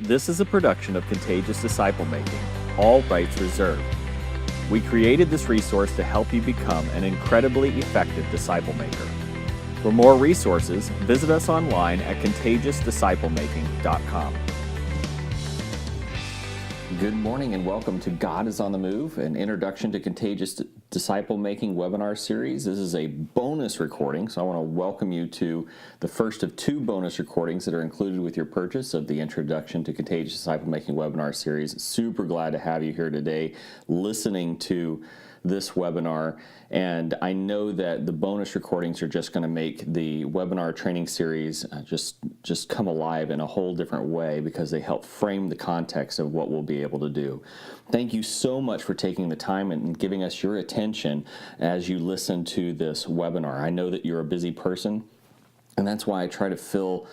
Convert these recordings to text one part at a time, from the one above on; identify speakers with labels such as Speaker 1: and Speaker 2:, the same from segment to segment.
Speaker 1: This is a production of Contagious Disciple Making, all rights reserved. We created this resource to help you become an incredibly effective disciple maker. For more resources, visit us online at contagiousdisciplemaking.com. Good morning and welcome to God is on the Move, an introduction to Contagious Disciple Making webinar series. This is a bonus recording, so I want to welcome you to the first of two bonus recordings that are included with your purchase of the Introduction to Contagious Disciple Making webinar series. Super glad to have you here today listening to this webinar, and I know that the bonus recordings are just going to make the webinar training series just come alive in a whole different way because they help frame the context of what we'll be able to do. Thank you so much for taking the time and giving us your attention as you listen to this webinar. I know that you're a busy person, and that's why I try to fill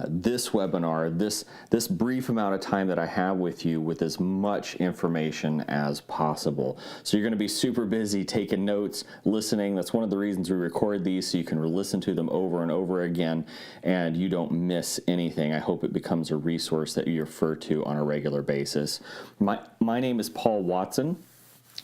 Speaker 1: this webinar, this brief amount of time that I have with you with as much information as possible. So you're going to be super busy taking notes, listening. That's one of the reasons we record these, so you can listen to them over and over again and you don't miss anything. I hope it becomes a resource that you refer to on a regular basis. My name is Paul Watson.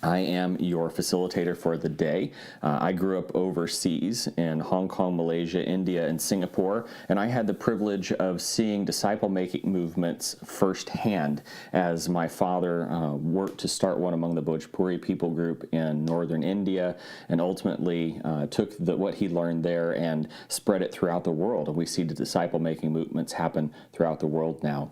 Speaker 1: I am your facilitator for the day. I grew up overseas in Hong Kong, Malaysia, India, and Singapore, and I had the privilege of seeing disciple-making movements firsthand as my father worked to start one among the Bhojpuri people group in northern India, and ultimately took what he learned there and spread it throughout the world. And we see the disciple-making movements happen throughout the world now.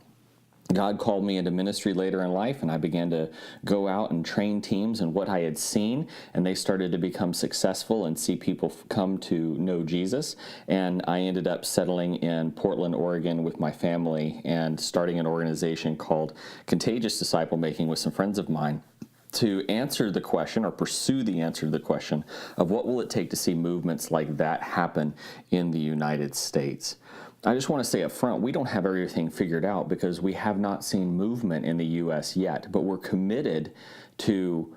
Speaker 1: God called me into ministry later in life, and I began to go out and train teams and what I had seen, and they started to become successful and see people come to know Jesus. And I ended up settling in Portland, Oregon with my family and starting an organization called Contagious Disciple Making with some friends of mine to answer the question or pursue the answer to the question of what will it take to see movements like that happen in the United States. I just want to say up front, we don't have everything figured out because we have not seen movement in the U.S. yet, but we're committed to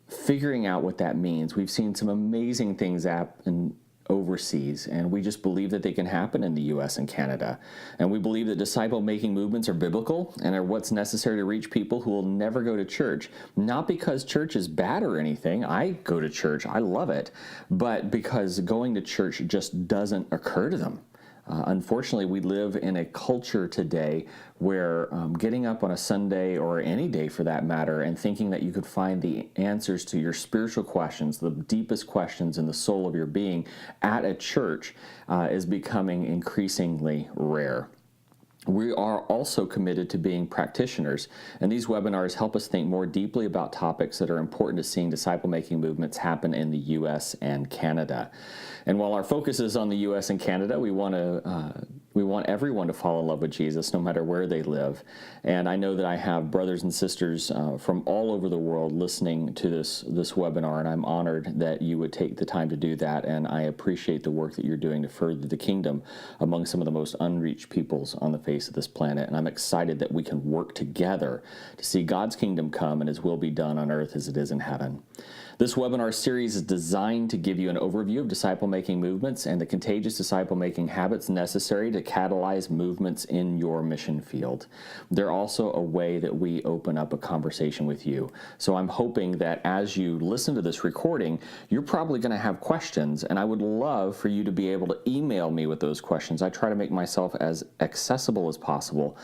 Speaker 1: figuring out what that means. We've seen some amazing things happen overseas, and we just believe that they can happen in the U.S. and Canada. And we believe that disciple-making movements are biblical and are what's necessary to reach people who will never go to church. Not because church is bad or anything. I go to church. I love it. But because going to church just doesn't occur to them. Unfortunately, we live in a culture today where getting up on a Sunday or any day for that matter and thinking that you could find the answers to your spiritual questions, the deepest questions in the soul of your being at a church is becoming increasingly rare. We are also committed to being practitioners, and these webinars help us think more deeply about topics that are important to seeing disciple-making movements happen in the U.S. and Canada. And while our focus is on the U.S. and Canada, we want everyone to fall in love with Jesus, no matter where they live. And I know that I have brothers and sisters from all over the world listening to this webinar, and I'm honored that you would take the time to do that. And I appreciate the work that you're doing to further the kingdom among some of the most unreached peoples on the face of this planet. And I'm excited that we can work together to see God's kingdom come and His will be done on earth as it is in heaven. This webinar series is designed to give you an overview of disciple-making movements and the contagious disciple-making habits necessary to catalyze movements in your mission field. They're also a way that we open up a conversation with you. So I'm hoping that as you listen to this recording, you're probably going to have questions, and I would love for you to be able to email me with those questions. I try to make myself as accessible as possible.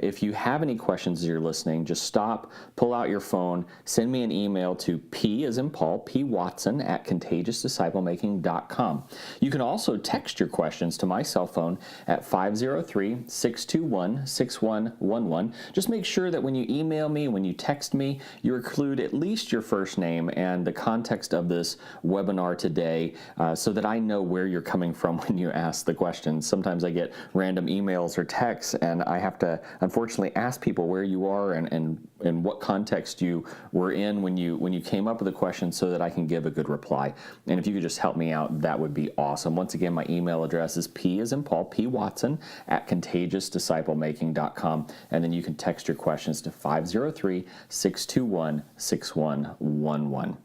Speaker 1: If you have any questions as you're listening, just stop, pull out your phone, send me an email to P as in Paul, P. Watson at contagiousdisciplemaking.com. You can also text your questions to my cell phone at 503-621-6111. Just make sure that when you email me, when you text me, you include at least your first name and the context of this webinar today so that I know where you're coming from when you ask the questions. Sometimes I get random emails or texts, and I have to unfortunately ask people where you are and what context you were in when you came up with the question so that I can give a good reply. And if you could just help me out, that would be awesome. Once again, my email address is P as in Paul, P. Watson at contagiousdisciplemaking.com, and then you can text your questions to 503-621-6111.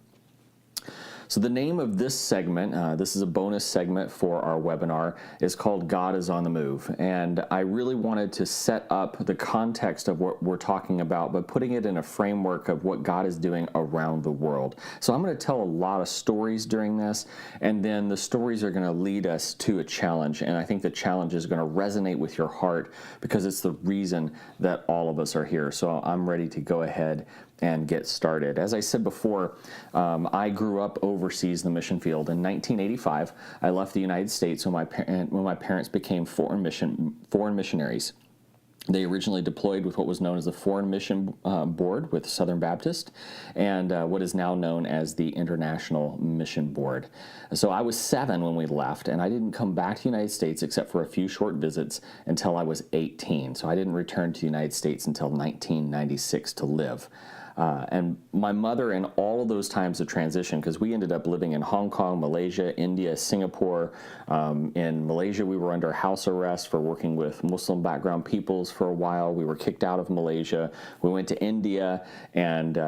Speaker 1: So the name of this segment, this is a bonus segment for our webinar, is called God is on the Move. And I really wanted to set up the context of what we're talking about, but putting it in a framework of what God is doing around the world. So I'm going to tell a lot of stories during this, and then the stories are going to lead us to a challenge. And I think the challenge is going to resonate with your heart because it's the reason that all of us are here. So I'm ready to go ahead and get started. As I said before, I grew up overseas in the mission field. In 1985, I left the United States when my parents became foreign missionaries. They originally deployed with what was known as the Foreign Mission Board with Southern Baptist and what is now known as the International Mission Board. So I was 7 when we left, and I didn't come back to the United States except for a few short visits until I was 18. So I didn't return to the United States until 1996 to live. And my mother, in all of those times of transition, because we ended up living in Hong Kong, Malaysia, India, Singapore. In Malaysia, we were under house arrest for working with Muslim background peoples for a while. We were kicked out of Malaysia. We went to India, and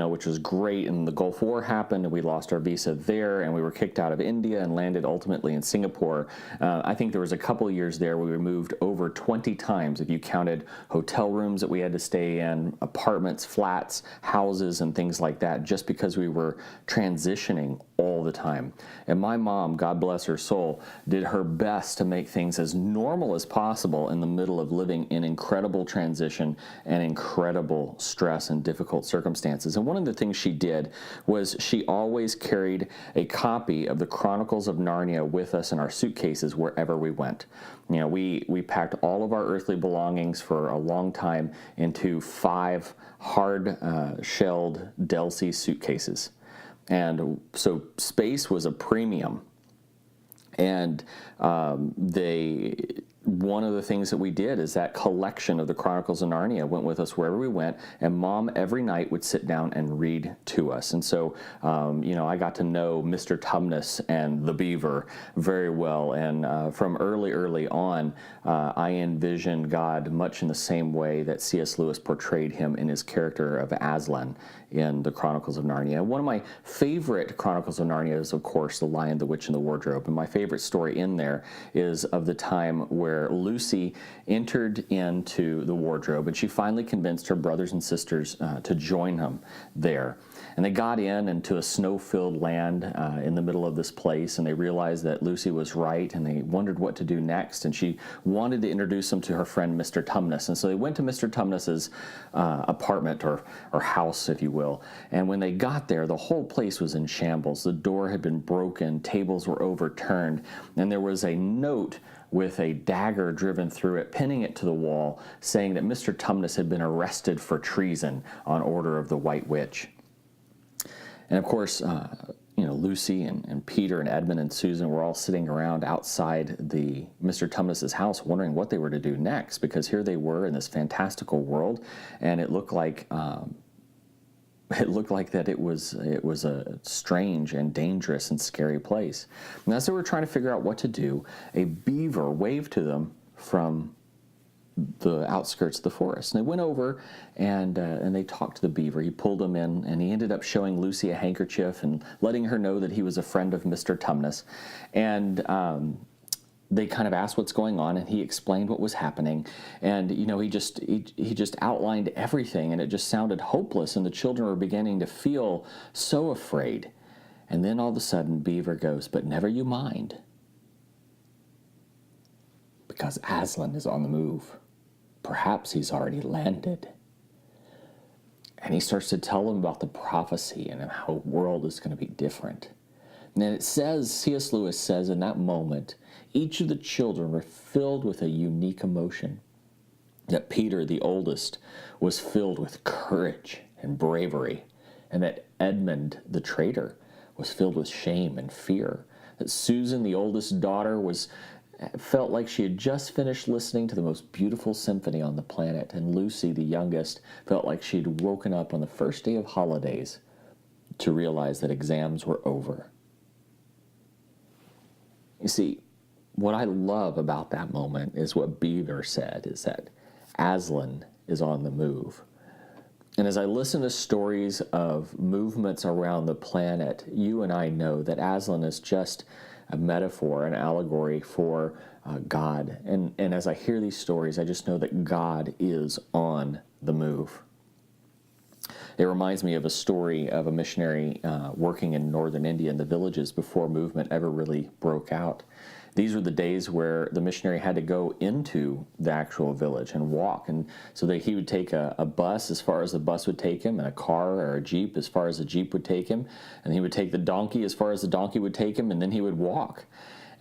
Speaker 1: which was great. And the Gulf War happened, and we lost our visa there, and we were kicked out of India and landed ultimately in Singapore. I think there was a couple of years there we were moved over 20 times if you counted hotel rooms that we had to stay in, apartments, flats, houses, and things like that, just because we were transitioning all the time. And my mom, God bless her soul, did her best to make things as normal as possible in the middle of living in incredible transition and incredible stress and difficult circumstances. And one of the things she did was she always carried a copy of the Chronicles of Narnia with us in our suitcases wherever we went. We packed all of our earthly belongings for a long time into 5 hard-shelled Delsey suitcases. And so space was a premium. And one of the things that we did is that collection of the Chronicles of Narnia went with us wherever we went, and Mom every night would sit down and read to us. And so, I got to know Mr. Tumnus and the Beaver very well, and from early on, I envisioned God much in the same way that C.S. Lewis portrayed him in his character of Aslan in the Chronicles of Narnia. One of my favorite Chronicles of Narnia is, of course, The Lion, the Witch, and the Wardrobe. And my favorite story in there is of the time where Lucy entered into the wardrobe, and she finally convinced her brothers and sisters to join him there. And they got into a snow-filled land in the middle of this place, and they realized that Lucy was right, and they wondered what to do next. And she wanted to introduce them to her friend, Mr. Tumnus. And so they went to Mr. Tumnus's apartment or house, if you will. And when they got there, the whole place was in shambles. The door had been broken, tables were overturned, and there was a note with a dagger driven through it, pinning it to the wall, saying that Mr. Tumnus had been arrested for treason on order of the White Witch. And of course, Lucy and Peter and Edmund and Susan were all sitting around outside the Mr. Tumnus's house wondering what they were to do next, because here they were in this fantastical world, and it looked like that it was a strange and dangerous and scary place. And as they were trying to figure out what to do, a beaver waved to them from the outskirts of the forest. And they went over and they talked to the beaver. He pulled them in, and he ended up showing Lucy a handkerchief and letting her know that he was a friend of Mr. Tumnus. And they kind of asked what's going on, and he explained what was happening. And he just outlined everything, and it just sounded hopeless, and the children were beginning to feel so afraid. And then all of a sudden Beaver goes, "But never you mind, because Aslan is on the move. Perhaps he's already landed." And he starts to tell them about the prophecy and how the world is going to be different. And then it says, C.S. Lewis says, in that moment, each of the children were filled with a unique emotion. That Peter, the oldest, was filled with courage and bravery, and that Edmund, the traitor, was filled with shame and fear. That Susan, the oldest daughter, felt like she had just finished listening to the most beautiful symphony on the planet, and Lucy, the youngest, felt like she'd woken up on the first day of holidays to realize that exams were over. You see, what I love about that moment is what Beaver said, is that Aslan is on the move. And as I listen to stories of movements around the planet, you and I know that Aslan is just a metaphor, an allegory for God. And as I hear these stories, I just know that God is on the move. It reminds me of a story of a missionary working in northern India in the villages before movement ever really broke out. These were the days where the missionary had to go into the actual village and walk. And so that he would take a bus as far as the bus would take him, and a car or a jeep as far as the jeep would take him. And he would take the donkey as far as the donkey would take him, and then he would walk.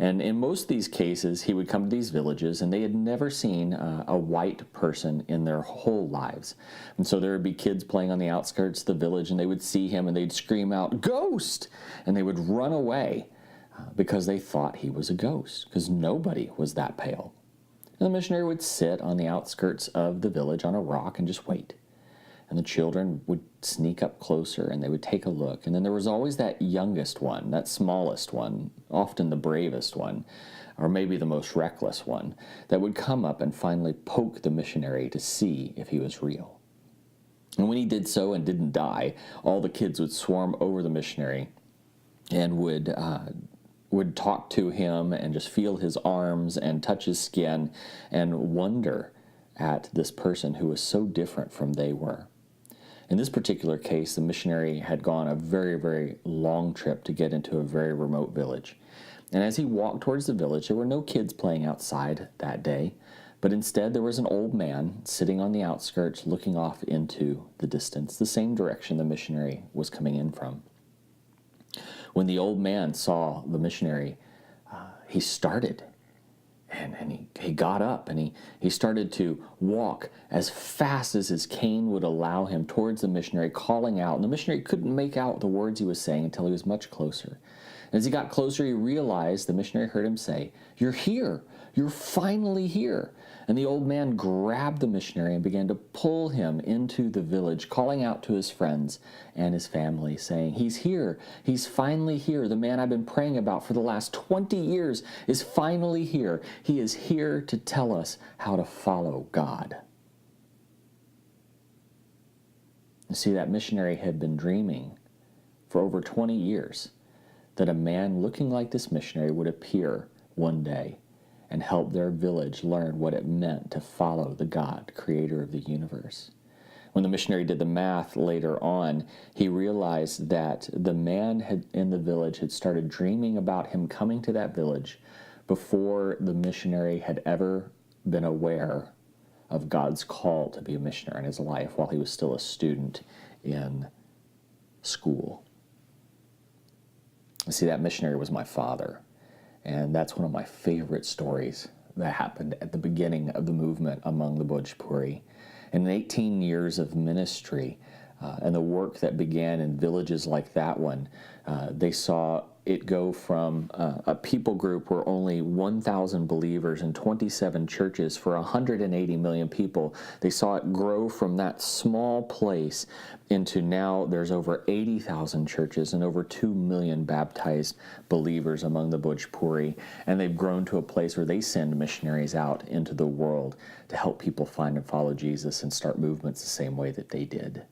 Speaker 1: And in most of these cases, he would come to these villages, and they had never seen a white person in their whole lives. And so there would be kids playing on the outskirts of the village, and they would see him, and they'd scream out, "Ghost!" And they would run away because they thought he was a ghost, because nobody was that pale. And the missionary would sit on the outskirts of the village on a rock and just wait. And the children would sneak up closer, and they would take a look. And then there was always that youngest one, that smallest one, often the bravest one, or maybe the most reckless one, that would come up and finally poke the missionary to see if he was real. And when he did so and didn't die, all the kids would swarm over the missionary and would talk to him and just feel his arms and touch his skin and wonder at this person who was so different from they were. In this particular case, the missionary had gone a very, very long trip to get into a very remote village. And as he walked towards the village, there were no kids playing outside that day, but instead there was an old man sitting on the outskirts looking off into the distance, the same direction the missionary was coming in from. When the old man saw the missionary, he started. And he got up, and he started to walk as fast as his cane would allow him towards the missionary, calling out. And the missionary couldn't make out the words he was saying until he was much closer. And as he got closer, he realized the missionary heard him say, "You're here. You're finally here." And the old man grabbed the missionary and began to pull him into the village, calling out to his friends and his family, saying, "He's here. He's finally here. The man I've been praying about for the last 20 years is finally here. He is here to tell us how to follow God." You see, that missionary had been dreaming for over 20 years that a man looking like this missionary would appear one day and help their village learn what it meant to follow the God, creator of the universe. When the missionary did the math later on, he realized that the man in the village had started dreaming about him coming to that village before the missionary had ever been aware of God's call to be a missionary in his life while he was still a student in school. See, that missionary was my father. And that's one of my favorite stories that happened at the beginning of the movement among the Bhojpuri. In 18 years of ministry and the work that began in villages like that one, they saw it go from a people group where only 1,000 believers and 27 churches for 180 million people. They saw it grow from that small place into now there's over 80,000 churches and over 2 million baptized believers among the Bhojpuri. And they've grown to a place where they send missionaries out into the world to help people find and follow Jesus and start movements the same way that they did.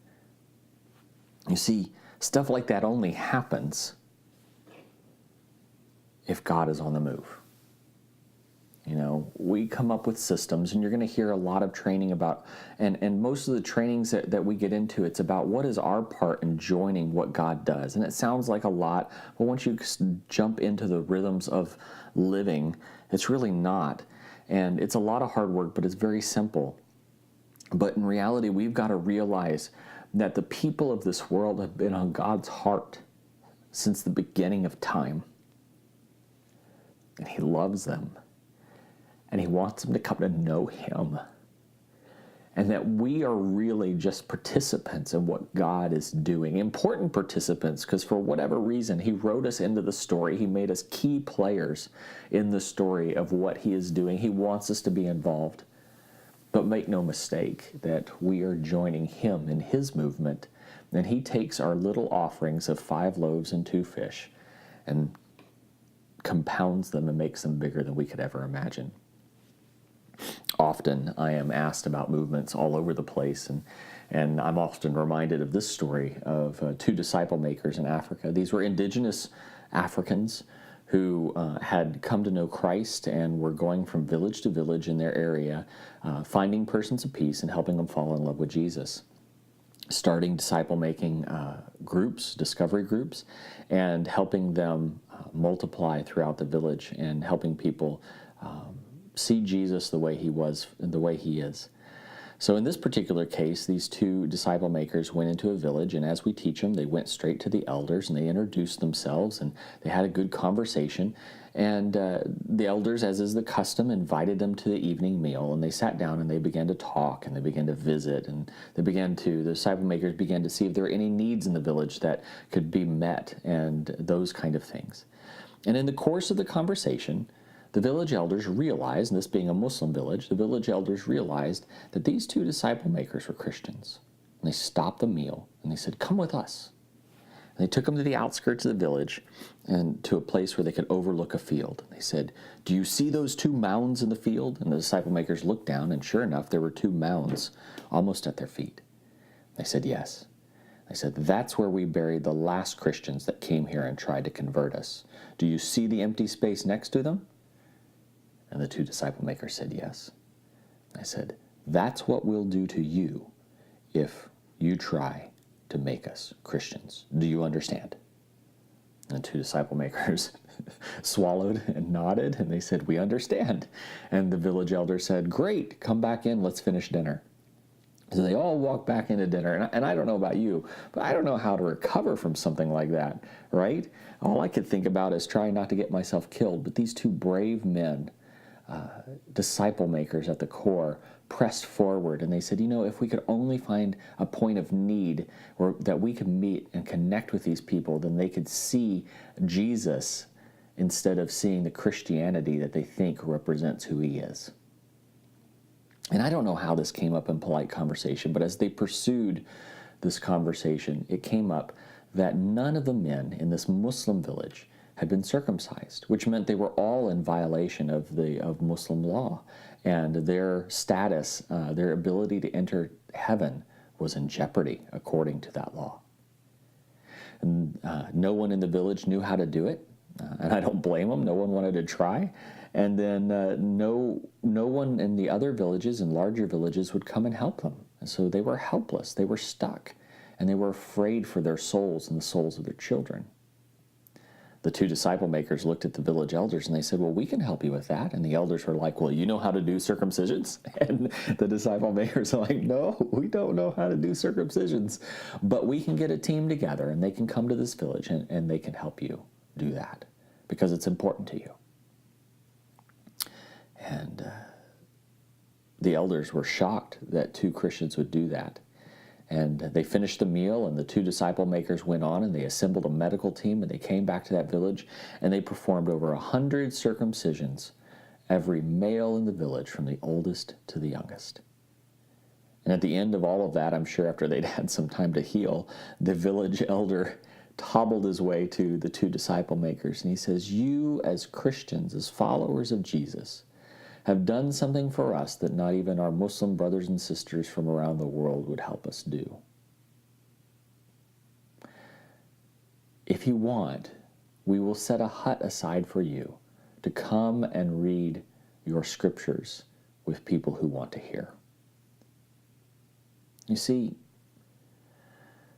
Speaker 1: You see, stuff like that only happens if God is on the move. You know, we come up with systems, and you're going to hear a lot of training about, and most of the trainings that we get into, it's about what is our part in joining what God does. And it sounds like a lot, but once you jump into the rhythms of living, it's really not. And it's a lot of hard work, but it's very simple. But in reality, we've got to realize that the people of this world have been on God's heart since the beginning of time. And He loves them. And He wants them to come to know Him. And that we are really just participants in what God is doing. Important participants, because for whatever reason, He wrote us into the story. He made us key players in the story of what He is doing. He wants us to be involved. But make no mistake that we are joining Him in His movement. And He takes our little offerings of 5 loaves and 2 fish and compounds them and makes them bigger than we could ever imagine. Often I am asked about movements all over the place, and I'm often reminded of this story of two disciple makers in Africa. These were indigenous Africans who had come to know Christ and were going from village to village in their area, finding persons of peace and helping them fall in love with Jesus, starting disciple-making groups, discovery groups, and helping them multiply throughout the village and helping people see Jesus the way he was and the way he is. So in this particular case, these two disciple makers went into a village, and as we teach them, they went straight to the elders and they introduced themselves and they had a good conversation. And the elders, as is the custom, invited them to the evening meal, and they sat down and they began to talk and they began to visit, and the disciple makers began to see if there were any needs in the village that could be met and those kind of things. And in the course of the conversation, the village elders realized, and this being a Muslim village, the village elders realized that these two disciple makers were Christians. And they stopped the meal and they said, "Come with us." And they took them to the outskirts of the village and to a place where they could overlook a field. They said, "Do you see those two mounds in the field?" And the disciple makers looked down, and sure enough, there were two mounds almost at their feet. They said, "Yes." They said, "That's where we buried the last Christians that came here and tried to convert us. Do you see the empty space next to them?" And the two disciple makers said, "Yes." I said, "That's what we'll do to you if you try to make us Christians. Do you understand?" And the two disciple makers swallowed and nodded, and they said, "We understand." And the village elder said, "Great, come back in, let's finish dinner." So they all walked back into dinner, and I don't know about you, but I don't know how to recover from something like that, right? All I could think about is trying not to get myself killed, but these two brave men, disciple makers at the core, pressed forward, and they said, if we could only find a point of need where that we could meet and connect with these people, then they could see Jesus instead of seeing the Christianity that they think represents who he is. And I don't know how this came up in polite conversation, but as they pursued this conversation, it came up that none of the men in this Muslim village had been circumcised, which meant they were all in violation of Muslim law, and their status, their ability to enter heaven was in jeopardy according to that law. And no one in the village knew how to do it, and I don't blame them. No one wanted to try. And then no one in the other villages and larger villages would come and help them. And so they were helpless. They were stuck, and they were afraid for their souls and the souls of their children. The two disciple makers looked at the village elders and they said, "Well, we can help you with that." And the elders were like, "Well, you know how to do circumcisions?" And the disciple makers are like, "No, we don't know how to do circumcisions, but we can get a team together and they can come to this village and they can help you do that because it's important to you." And the elders were shocked that two Christians would do that. And they finished the meal, and the two disciple makers went on, and they assembled a medical team, and they came back to that village, and they performed over 100 circumcisions, every male in the village, from the oldest to the youngest. And at the end of all of that, I'm sure after they'd had some time to heal, the village elder hobbled his way to the two disciple makers, and he says, "You as Christians, as followers of Jesus, have done something for us that not even our Muslim brothers and sisters from around the world would help us do. If you want, we will set a hut aside for you to come and read your scriptures with people who want to hear." You see,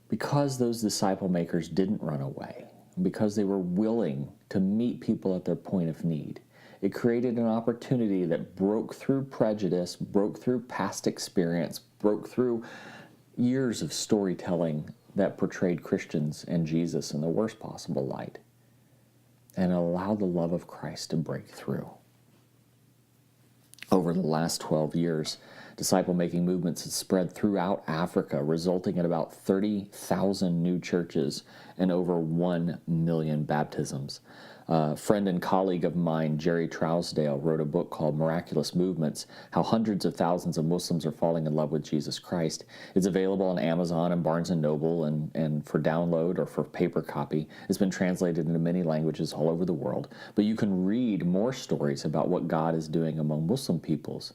Speaker 1: because those disciple makers didn't run away, because they were willing to meet people at their point of need, it created an opportunity that broke through prejudice, broke through past experience, broke through years of storytelling that portrayed Christians and Jesus in the worst possible light, and allowed the love of Christ to break through. Over the last 12 years, disciple-making movements have spread throughout Africa, resulting in about 30,000 new churches and over 1 million baptisms. A friend and colleague of mine, Jerry Trousdale, wrote a book called Miraculous Movements, How Hundreds of Thousands of Muslims Are Falling in Love with Jesus Christ. It's available on Amazon and Barnes & Noble and for download or for paper copy. It's been translated into many languages all over the world. But you can read more stories about what God is doing among Muslim peoples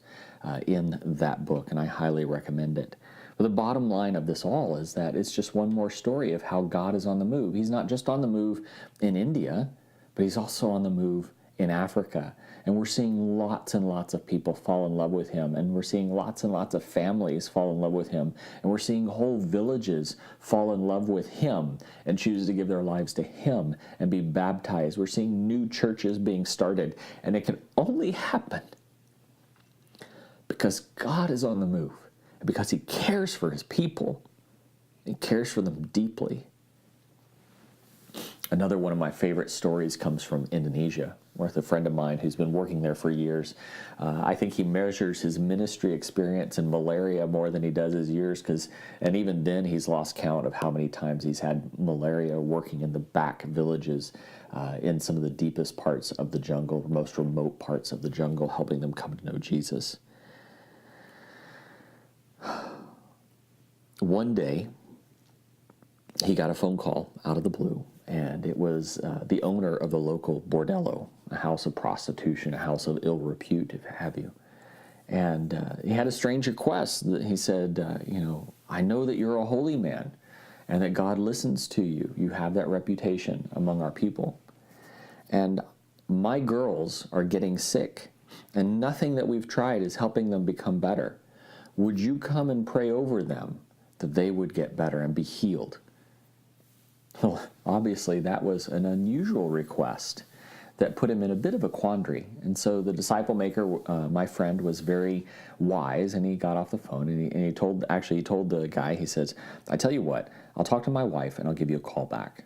Speaker 1: in that book, and I highly recommend it. But the bottom line of this all is that it's just one more story of how God is on the move. He's not just on the move in India, but he's also on the move in Africa. And we're seeing lots and lots of people fall in love with him. And we're seeing lots and lots of families fall in love with him. And we're seeing whole villages fall in love with him and choose to give their lives to him and be baptized. We're seeing new churches being started. And it can only happen because God is on the move. Because he cares for his people. He cares for them deeply. Another one of my favorite stories comes from Indonesia, with a friend of mine who's been working there for years. I think he measures his ministry experience in malaria more than he does his years, and even then he's lost count of how many times he's had malaria working in the back villages in some of the deepest parts of the jungle, most remote parts of the jungle, helping them come to know Jesus. One day, he got a phone call out of the blue, and it was the owner of the local bordello, a house of prostitution, a house of ill repute, if have you. And he had a strange request. He said, I know that you're a holy man and that God listens to you. You have that reputation among our people. And my girls are getting sick, and nothing that we've tried is helping them become better. Would you come and pray over them that they would get better and be healed? Well, obviously that was an unusual request that put him in a bit of a quandary. And so the disciple maker, my friend, was very wise, and he got off the phone and he told the guy, he says, I tell you what, I'll talk to my wife and I'll give you a call back.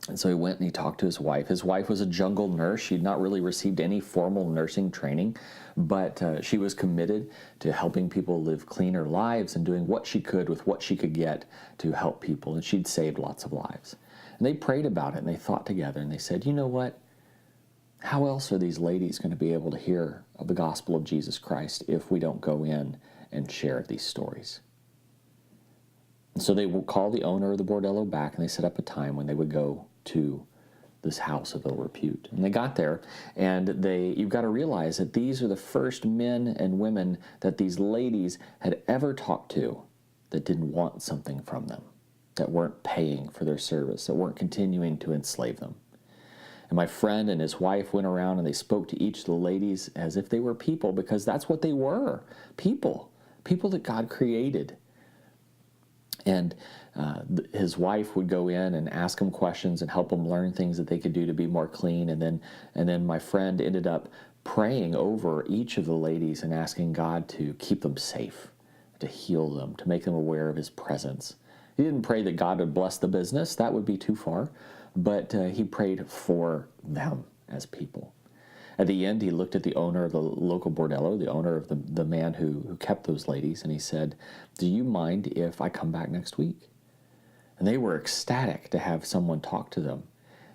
Speaker 1: And so he went and he talked to his wife. His wife was a jungle nurse. She'd not really received any formal nursing training, but she was committed to helping people live cleaner lives and doing what she could with what she could get to help people. And she'd saved lots of lives. And they prayed about it and they thought together and they said, you know what? How else are these ladies going to be able to hear of the gospel of Jesus Christ if we don't go in and share these stories? And so they would call the owner of the bordello back, and they set up a time when they would go to this house of ill repute. And they got there, and you've got to realize that these are the first men and women that these ladies had ever talked to that didn't want something from them, that weren't paying for their service, that weren't continuing to enslave them. And my friend and his wife went around and they spoke to each of the ladies as if they were people, because that's what they were, people that God created. And his wife would go in and ask him questions and help him learn things that they could do to be more clean. And then my friend ended up praying over each of the ladies and asking God to keep them safe, to heal them, to make them aware of his presence. He didn't pray that God would bless the business. That would be too far. But he prayed for them as people. At the end, he looked at the owner of the local bordello, the owner of the man who kept those ladies, and he said, do you mind if I come back next week? And they were ecstatic to have someone talk to them.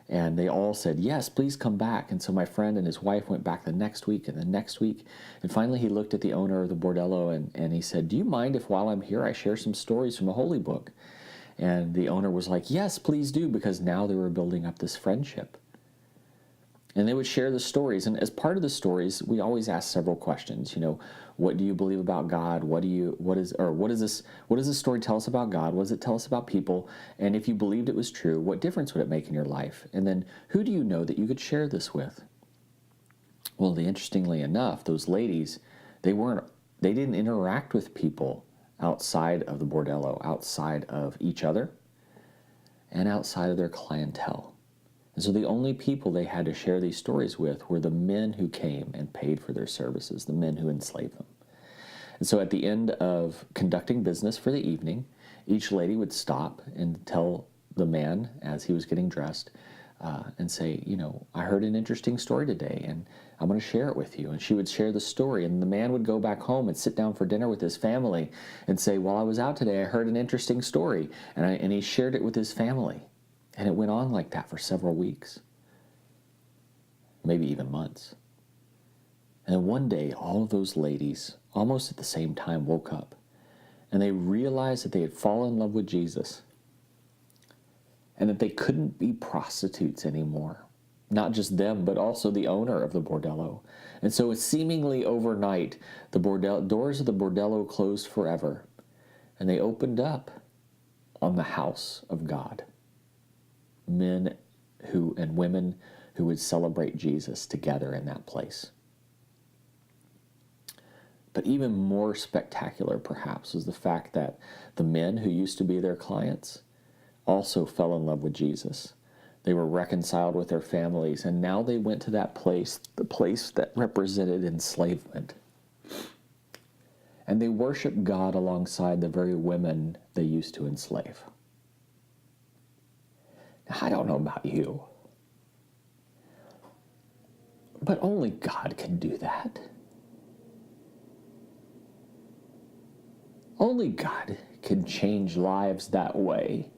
Speaker 1: And they all said, yes, please come back. And so my friend and his wife went back the next week and the next week. And finally he looked at the owner of the bordello and he said, do you mind if while I'm here I share some stories from the Holy Book? And the owner was like, yes, please do, because now they were building up this friendship. And they would share the stories. And as part of the stories, we always ask several questions. What do you believe about God? What does this story tell us about God? What does it tell us about people? And if you believed it was true, what difference would it make in your life? And then who do you know that you could share this with? Well, interestingly enough, those ladies, they didn't interact with people outside of the bordello, outside of each other, and outside of their clientele. And so the only people they had to share these stories with were the men who came and paid for their services, the men who enslaved them. And so at the end of conducting business for the evening, each lady would stop and tell the man as he was getting dressed and say, I heard an interesting story today and I'm going to share it with you. And she would share the story, and the man would go back home and sit down for dinner with his family and say, while I was out today, I heard an interesting story. And he shared it with his family. And it went on like that for several weeks. maybe even months. And then one day, all of those ladies, almost at the same time, woke up, and they realized that they had fallen in love with Jesus, and that they couldn't be prostitutes anymore. Not just them, but also the owner of the bordello. And so seemingly overnight, the doors of the bordello closed forever, and they opened up on the house of God. Men and women who would celebrate Jesus together in that place. But even more spectacular, perhaps, was the fact that the men who used to be their clients also fell in love with Jesus. They were reconciled with their families, and now they went to that place, the place that represented enslavement. And they worshiped God alongside the very women they used to enslave. Now, I don't know about you, but only God can do that. Only God can change lives that way.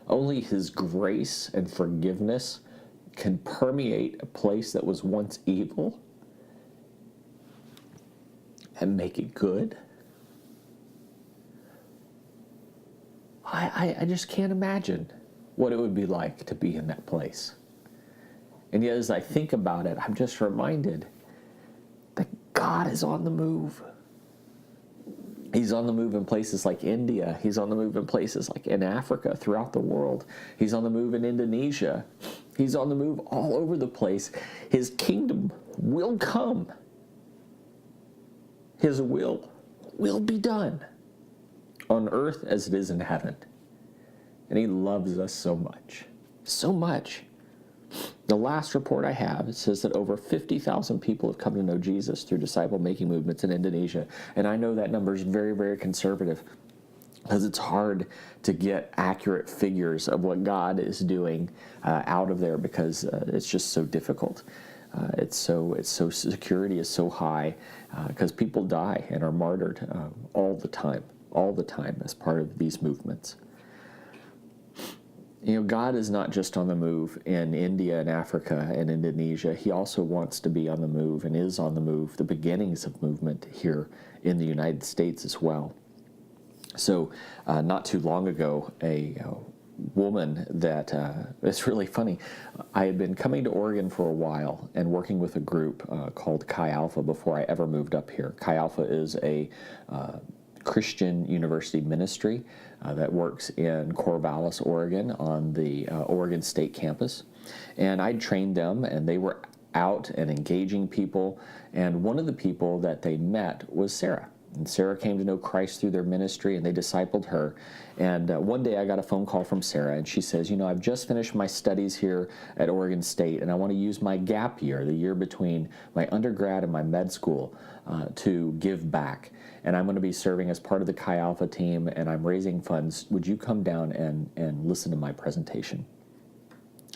Speaker 1: Only His grace and forgiveness can permeate a place that was once evil and make it good. I just can't imagine what it would be like to be in that place. And yet as I think about it, I'm just reminded that God is on the move. He's on the move in places like India. He's on the move in places like in Africa, throughout the world. He's on the move in Indonesia. He's on the move all over the place. His kingdom will come. His will be done on earth as it is in heaven. And He loves us so much. So much. The last report I have, it says that over 50,000 people have come to know Jesus through disciple-making movements in Indonesia. And I know that number is very, very conservative, because it's hard to get accurate figures of what God is doing out of there, because it's just so difficult. Security is so high, because people die and are martyred all the time as part of these movements. You know, God is not just on the move in India and Africa and Indonesia. He also wants to be on the move and is on the move, the beginnings of movement here in the United States as well. So not too long ago, a woman that, it's really funny, I had been coming to Oregon for a while and working with a group called Chi Alpha before I ever moved up here. Chi Alpha is a Christian university ministry that works in Corvallis, Oregon, on the Oregon State campus. And I trained them, and they were out and engaging people. And one of the people that they met was Sarah. And Sarah came to know Christ through their ministry, and they discipled her. And one day I got a phone call from Sarah, and she says, you know, I've just finished my studies here at Oregon State, and I want to use my gap year, the year between my undergrad and my med school, to give back. And I'm going to be serving as part of the Chi Alpha team, and I'm raising funds. Would you come down and listen to my presentation?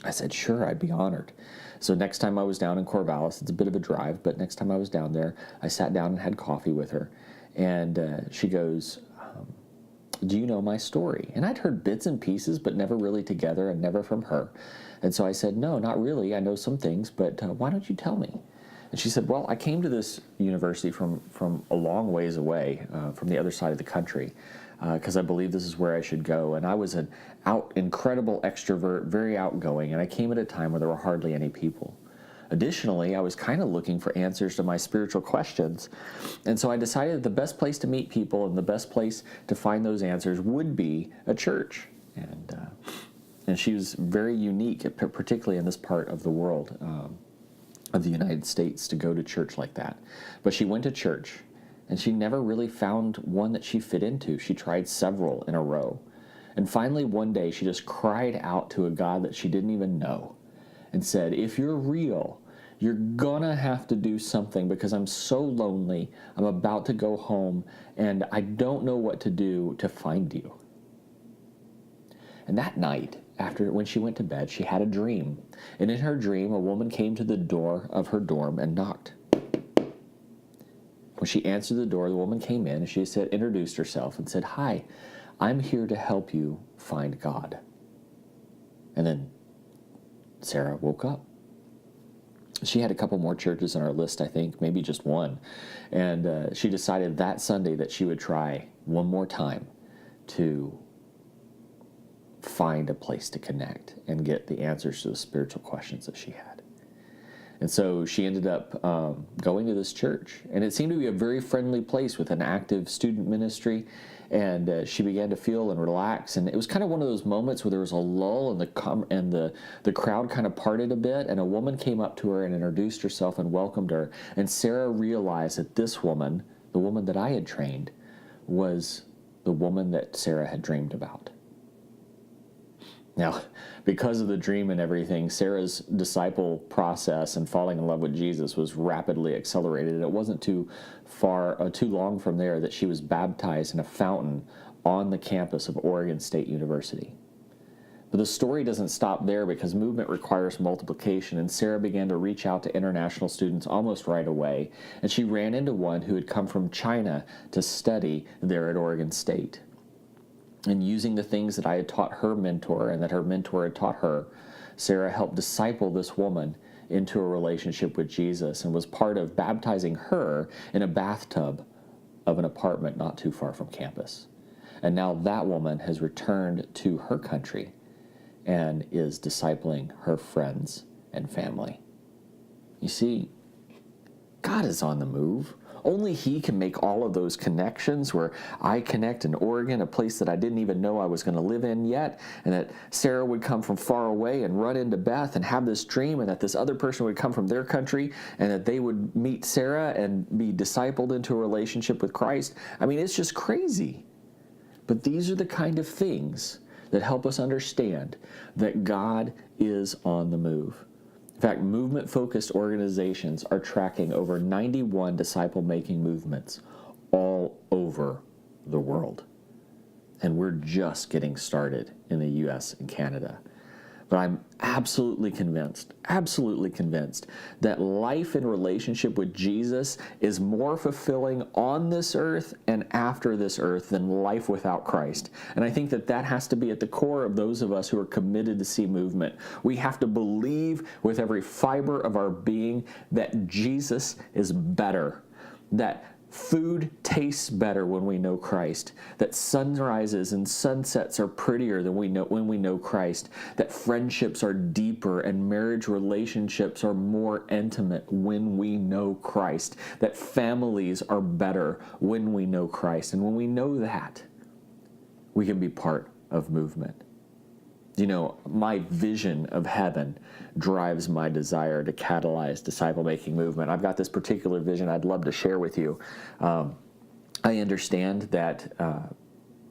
Speaker 1: I said, sure, I'd be honored. So next time I was down in Corvallis, it's a bit of a drive, but next time I was down there, I sat down and had coffee with her. And she goes, do you know my story? And I'd heard bits and pieces, but never really together, and never from her. And so I said, no, not really. I know some things, but why don't you tell me? And she said, well, I came to this university from a long ways away, from the other side of the country, because I believe this is where I should go. And I was an incredible extrovert, very outgoing, and I came at a time where there were hardly any people. Additionally, I was kind of looking for answers to my spiritual questions. And so I decided that the best place to meet people and the best place to find those answers would be a church. And she was very unique, particularly in this part of the world, of the United States, to go to church like that. But she went to church, and she never really found one that she fit into. She tried several in a row. And finally, one day, she just cried out to a God that she didn't even know and said, if you're real, you're gonna have to do something, because I'm so lonely. I'm about to go home, and I don't know what to do to find you. And that night, when she went to bed, she had a dream. And in her dream, a woman came to the door of her dorm and knocked. When she answered the door, the woman came in, and she introduced herself and said, hi, I'm here to help you find God. And then Sarah woke up. she had a couple more churches on our list, I think, maybe just one. And she decided that Sunday that she would try one more time to find a place to connect and get the answers to the spiritual questions that she had. And so she ended up going to this church, and it seemed to be a very friendly place with an active student ministry. And she began to feel and relax, and it was kind of one of those moments where there was a lull, and the crowd kind of parted a bit, and a woman came up to her and introduced herself and welcomed her. And Sarah realized that this woman, the woman that I had trained, was the woman that Sarah had dreamed about. Now, because of the dream and everything, Sarah's disciple process and falling in love with Jesus was rapidly accelerated. And it wasn't too long from there that she was baptized in a fountain on the campus of Oregon State University. But the story doesn't stop there, because movement requires multiplication, and Sarah began to reach out to international students almost right away. And she ran into one who had come from China to study there at Oregon State. And using the things that I had taught her mentor and that her mentor had taught her, Sarah helped disciple this woman into a relationship with Jesus, and was part of baptizing her in a bathtub of an apartment not too far from campus. And now that woman has returned to her country and is discipling her friends and family. You see, God is on the move. Only He can make all of those connections, where I connect in Oregon, a place that I didn't even know I was going to live in yet, and that Sarah would come from far away and run into Beth and have this dream, and that this other person would come from their country, and that they would meet Sarah and be discipled into a relationship with Christ. I mean, it's just crazy. But these are the kind of things that help us understand that God is on the move. In fact, movement-focused organizations are tracking over 91 disciple-making movements all over the world. And we're just getting started in the U.S. and Canada. But I'm absolutely convinced that life in relationship with Jesus is more fulfilling on this earth and after this earth than life without Christ. And I think that has to be at the core of those of us who are committed to see movement. We have to believe with every fiber of our being that Jesus is better, that food tastes better when we know Christ, that sunrises and sunsets are prettier than when we know Christ, that friendships are deeper and marriage relationships are more intimate when we know Christ, that families are better when we know Christ. And when we know that, we can be part of movement. You know, my vision of heaven drives my desire to catalyze disciple-making movement. I've got this particular vision I'd love to share with you. I understand that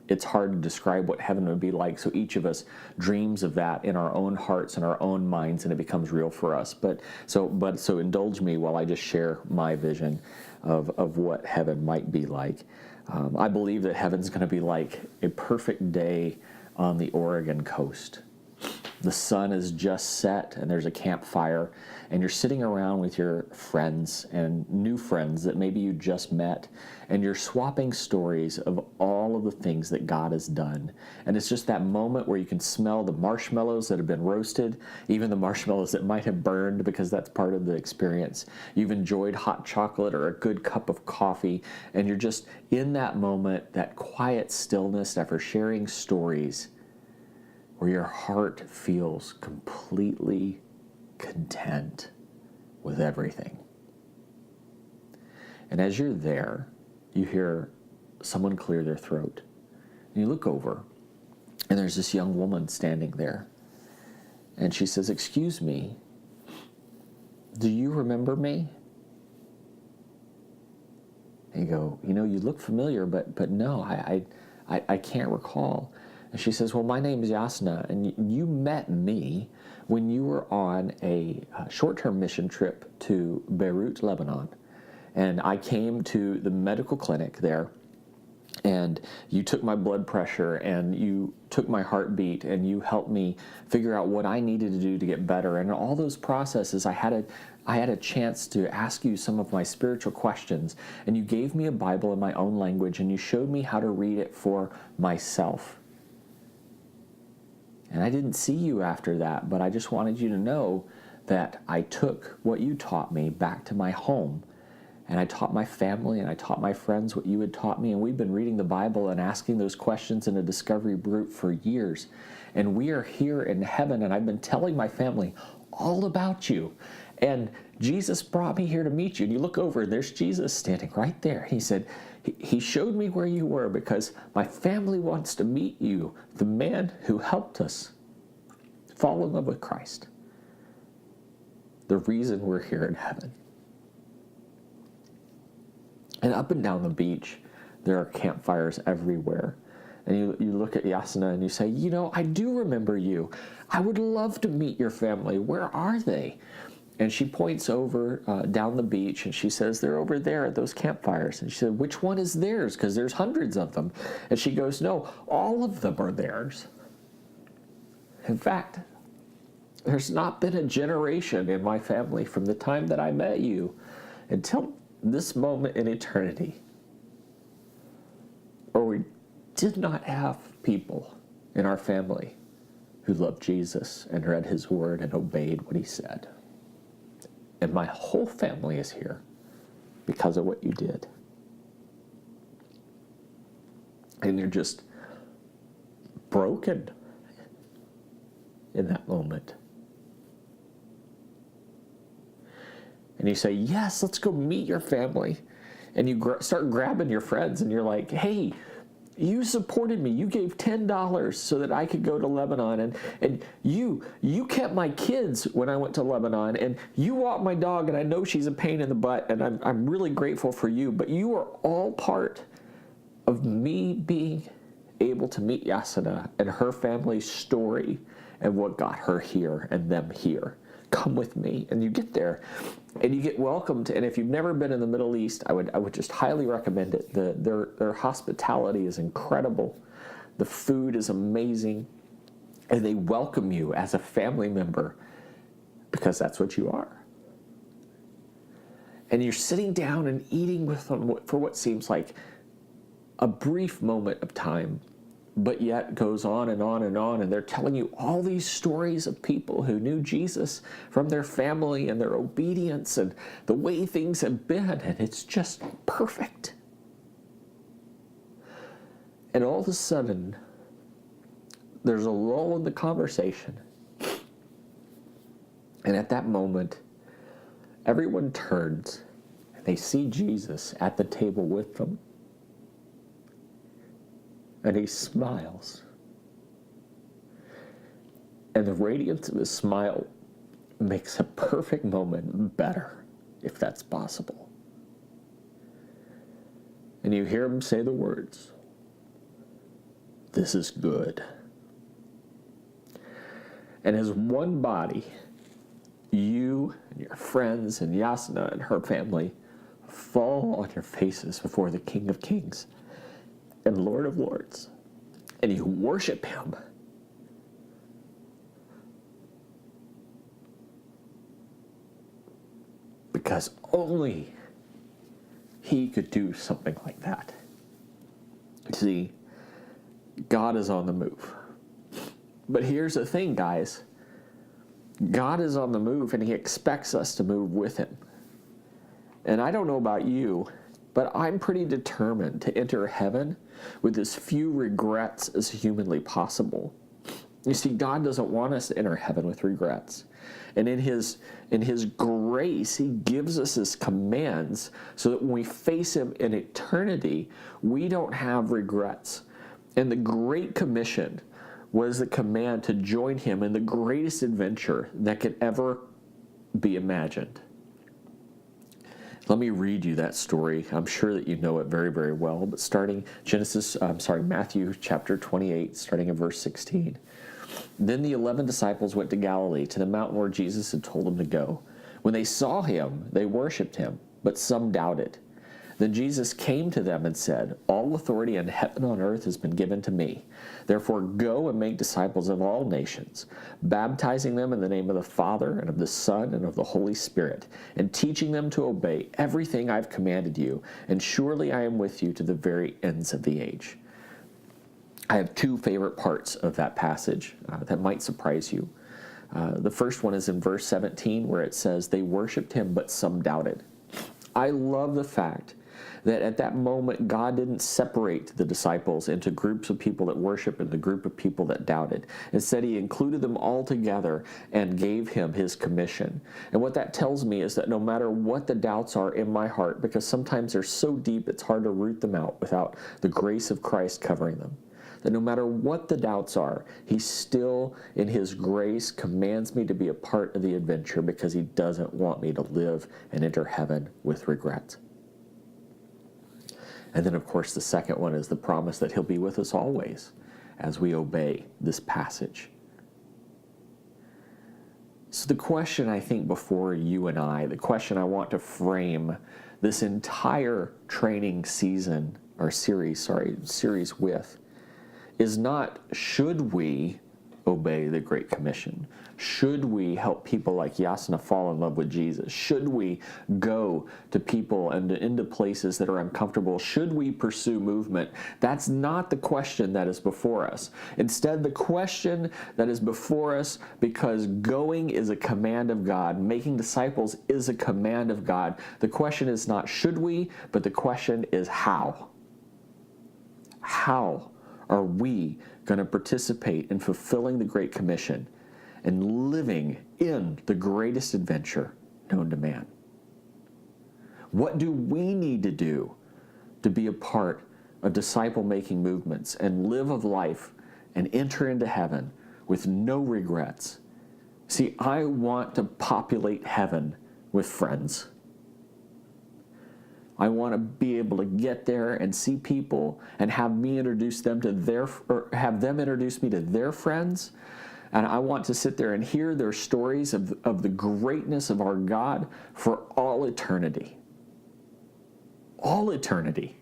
Speaker 1: it's hard to describe what heaven would be like, so each of us dreams of that in our own hearts and our own minds, and it becomes real for us. So indulge me while I just share my vision of what heaven might be like. I believe that heaven's going to be like a perfect day on the Oregon coast. The sun is just set and there's a campfire, and you're sitting around with your friends and new friends that maybe you just met, and you're swapping stories of all of the things that God has done. And it's just that moment where you can smell the marshmallows that have been roasted, even the marshmallows that might have burned, because that's part of the experience. You've enjoyed hot chocolate or a good cup of coffee, and you're just in that moment, that quiet stillness after sharing stories, where your heart feels completely content with everything. And as you're there, you hear someone clear their throat. And you look over, and there's this young woman standing there. And she says, "Excuse me, do you remember me?" And you go, "You look familiar, but no, I can't recall." And she says, "Well, my name is Yasna, and you met me when you were on a short-term mission trip to Beirut, Lebanon. And I came to the medical clinic there, and you took my blood pressure, and you took my heartbeat, and you helped me figure out what I needed to do to get better. And in all those processes, I had a chance to ask you some of my spiritual questions, and you gave me a Bible in my own language, and you showed me how to read it for myself. And I didn't see you after that, but I just wanted you to know that I took what you taught me back to my home, and I taught my family and I taught my friends what you had taught me, and we've been reading the Bible and asking those questions in a discovery group for years. And we are here in heaven, and I've been telling my family all about you. And Jesus brought me here to meet you. And you look over, and there's Jesus standing right there. He said, he showed me where you were because my family wants to meet you, the man who helped us fall in love with Christ. The reason we're here in heaven. And up and down the beach, there are campfires everywhere. And you look at Yasna and you say, I do remember you. I would love to meet your family. Where are they? And she points over down the beach and she says, they're over there at those campfires. And she said, which one is theirs? Because there's hundreds of them. And she goes, no, all of them are theirs. In fact, there's not been a generation in my family from the time that I met you until this moment in eternity where we did not have people in our family who loved Jesus and read his word and obeyed what he said. And my whole family is here because of what you did. And you're just broken in that moment. And you say, yes, let's go meet your family. And you start grabbing your friends and you're like, hey, you supported me. You gave $10 so that I could go to Lebanon. And you kept my kids when I went to Lebanon. And you walked my dog, and I know she's a pain in the butt, and I'm really grateful for you. But you are all part of me being able to meet Yasna and her family's story and what got her here and them here. Come with me. And you get there and you get welcomed. And if you've never been in the Middle East, I would just highly recommend it. Their hospitality is incredible. The food is amazing. And they welcome you as a family member because that's what you are. And you're sitting down and eating with them for what seems like a brief moment of time, but yet goes on and on and on. And they're telling you all these stories of people who knew Jesus from their family and their obedience and the way things have been. And it's just perfect. And all of a sudden, there's a lull in the conversation. And at that moment, everyone turns and they see Jesus at the table with them. And he smiles. And the radiance of his smile makes a perfect moment better, if that's possible. And you hear him say the words, "This is good." And as one body, you and your friends and Yasna and her family fall on your faces before the King of Kings and Lord of Lords, and you worship him. Because only he could do something like that. See, God is on the move. But here's the thing, guys. God is on the move, and he expects us to move with him. And I don't know about you, but I'm pretty determined to enter heaven with as few regrets as humanly possible. You see, God doesn't want us to enter heaven with regrets. And in his grace, he gives us his commands so that when we face him in eternity, we don't have regrets. And the Great Commission was the command to join him in the greatest adventure that could ever be imagined. Let me read you that story. I'm sure that you know it very, very well, but starting Matthew chapter 28, starting in verse 16. Then the 11 disciples went to Galilee, to the mountain where Jesus had told them to go. When they saw him, they worshipped him, but some doubted. Then Jesus came to them and said, "All authority in heaven and on earth has been given to me. Therefore go and make disciples of all nations, baptizing them in the name of the Father and of the Son and of the Holy Spirit, and teaching them to obey everything I've commanded you. And surely I am with you to the very ends of the age." I have two favorite parts of that passage that might surprise you. The first one is in verse 17, where it says, they worshiped him, but some doubted. I love the fact that at that moment, God didn't separate the disciples into groups of people that worship and the group of people that doubted. Instead, he included them all together and gave him his commission. And what that tells me is that no matter what the doubts are in my heart, because sometimes they're so deep it's hard to root them out without the grace of Christ covering them, that no matter what the doubts are, he still, in his grace, commands me to be a part of the adventure because he doesn't want me to live and enter heaven with regret. And then, of course, the second one is the promise that he'll be with us always as we obey this passage. So the question, I think, before you and I, the question I want to frame this entire training season, or series with, is not, should we obey the Great Commission? Should we help people like Yasna fall in love with Jesus? Should we go to people and into places that are uncomfortable? Should we pursue movement? That's not the question that is before us. Instead, the question that is before us, because going is a command of God, making disciples is a command of God, the question is not should we, but the question is how. How are we going to participate in fulfilling the Great Commission and living in the greatest adventure known to man? What do we need to do to be a part of disciple-making movements and live a life and enter into heaven with no regrets? See, I want to populate heaven with friends. I want to be able to get there and see people and have me introduce them to have them introduce me to their friends. And I want to sit there and hear their stories of the greatness of our God for all eternity. All eternity.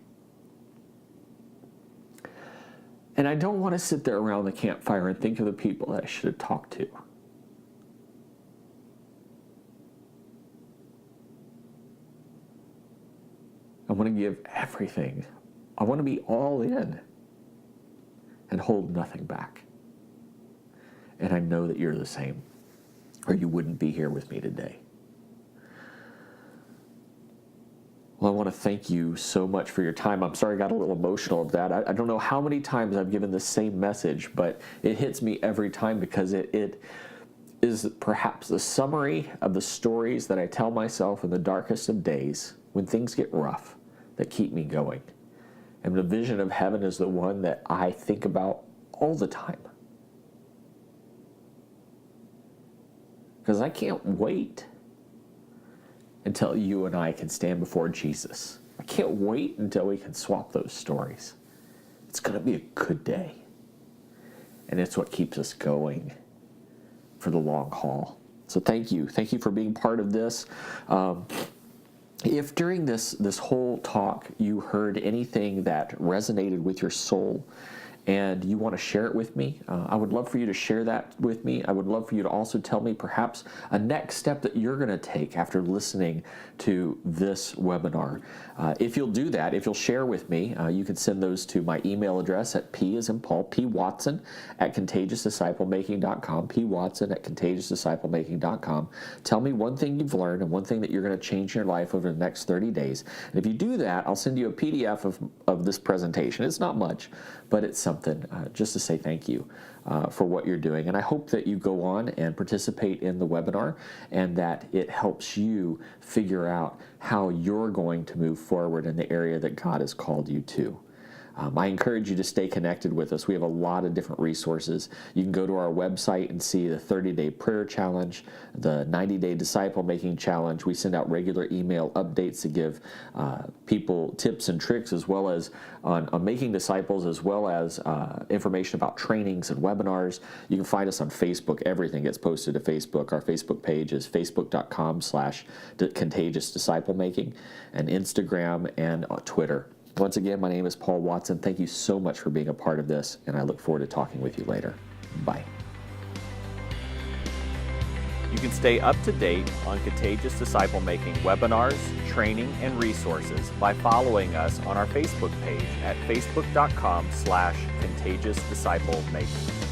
Speaker 1: And I don't want to sit there around the campfire and think of the people that I should have talked to. I want to give everything. I want to be all in and hold nothing back. And I know that you're the same, or you wouldn't be here with me today. Well, I want to thank you so much for your time. I'm sorry I got a little emotional of that. I don't know how many times I've given the same message, but it hits me every time because it is perhaps the summary of the stories that I tell myself in the darkest of days when things get rough that keep me going. And the vision of heaven is the one that I think about all the time. Because I can't wait until you and I can stand before Jesus. I can't wait until we can swap those stories. It's going to be a good day. And it's what keeps us going for the long haul. So thank you. Thank you for being part of this. If during this whole talk you heard anything that resonated with your soul and you want to share it with me, I would love for you to share that with me. I would love for you to also tell me perhaps a next step that you're going to take after listening to this webinar. If you'll do that, if you'll share with me, you can send those to my email address at P as in Paul, P Watson at contagiousdisciplemaking.com, P Watson at contagiousdisciplemaking.com. Tell me one thing you've learned and one thing that you're going to change in your life over the next 30 days. And if you do that, I'll send you a PDF of this presentation. It's not much, but it's something just to say thank you for what you're doing. And I hope that you go on and participate in the webinar and that it helps you figure out how you're going to move forward in the area that God has called you to. I encourage you to stay connected with us. We have a lot of different resources. You can go to our website and see the 30-day prayer challenge, the 90-day disciple making challenge. We send out regular email updates to give people tips and tricks as well as on making disciples, as well as information about trainings and webinars. You can find us on Facebook. Everything gets posted to Facebook. Our Facebook page is facebook.com/contagiousdisciplemaking, and Instagram and Twitter. Once again, my name is Paul Watson. Thank you so much for being a part of this, and I look forward to talking with you later. Bye. You can stay up to date on Contagious Disciple Making webinars, training, and resources by following us on our Facebook page at facebook.com/contagiousdisciplemaking.